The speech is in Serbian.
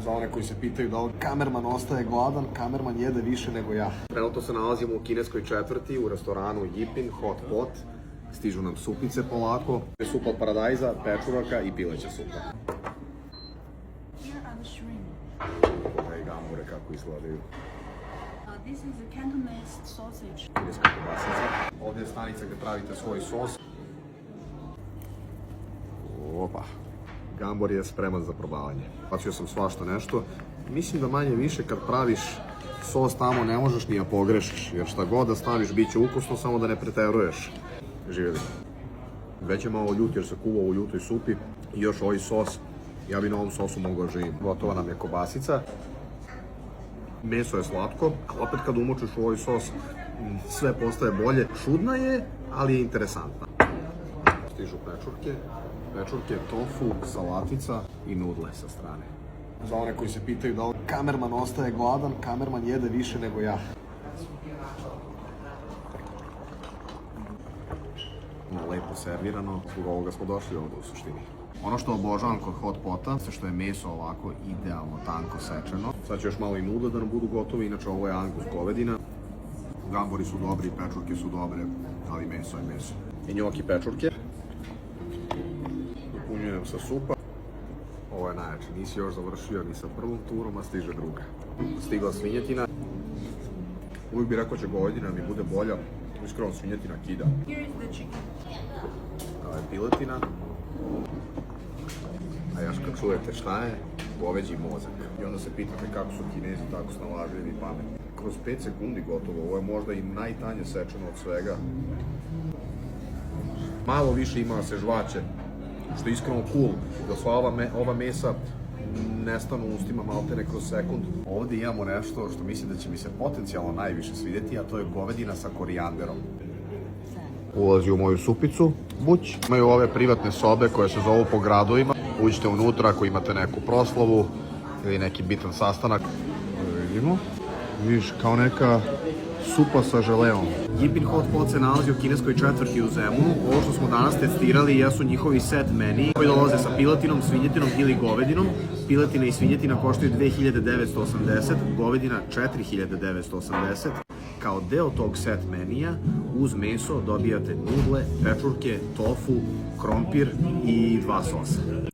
Za one koji se pitaju da li kamerman ostaje gladan, kamerman jede više nego ja. Trenutno se nalazimo u kineskoj četvrti, u restoranu Yipin Hot Pot. Stižu nam supice polako, supa od paradajza, pečuraka i pileća supa. Pogledaj gambure kako izgledaju. This is a Cantonese sausage. Kineska kobasica. Ovdje je stanica gdje pravite svoj sos. Opa. Gambor je spreman za probavanje. Bacio sam svašta nešto. Mislim da manje više kad praviš sos tamo ne možeš ni da pogrešiš, jer šta god da staviš bit će ukusno, samo da ne preteruješ. Živjeli. Već je malo ljut jer se kuva u ljutoj supi i još ovaj sos, ja bi na ovom sosu mogao živim. Gotova nam je kobasica. Meso je slatko, ali opet kad umočiš u ovaj sos sve postaje bolje. Čudna je, ali je interesantna. Stižu pečurke, tofu, salatica i nudle sa strane. Za one koji se pitaju da li kamerman ostaje gladan, kamerman jede više nego ja. Lepo servirano, zbog ovoga smo došli ovdje u suštini. Ono što obožavam kod hot pota je što je meso ovako idealno tanko sečeno. Sad će još malo i nudle da nam budu gotovi, inače ovo je angus govedina. Gambori su dobri, pečurke su dobre, ali meso je meso. I njoki pečurke. Dopunjujem sa supa. Ovo je najjače, nisi još završio ni sa prvom turom, a stiže druga. Stigla svinjetina. Uvijek bih rekao će govedina mi bude bolja, iskreno svinjetina kida. Ovo je piletina. A još kad čujete šta je, goveđi mozak. I onda se pitate kako su Kinezi tako snalažljivi i pametni. Kroz 5 sekundi gotovo, ovo je možda i najtanje sečeno od svega. Malo više ima se žvaće, što je iskreno cool, da sva ova mesa nestanu u ustima maltene kroz sekund. Ovdje imamo nešto što mislim da će mi se potencijalno najviše svidjeti, a to je govedina sa korijanderom. Ulazi u moju supicu, buć. Imaju ove privatne sobe koje se zovu po gradovima. Uđite unutra ako imate neku proslavu ili neki bitan sastanak. Vidimo. Vidiš, kao neka supa sa želeom. Yipin Hot Pot se nalazi u kineskoj četvrti u Zemunu. Ovo što smo danas testirali jesu njihovi set meni koji dolaze sa piletinom, svinjetinom ili govedinom. Piletina i svinjetina koštaju 2980, govedina 4980. Kao deo tog set menija, uz meso dobijate nudle, pečurke, tofu, krompir i 2 sosa.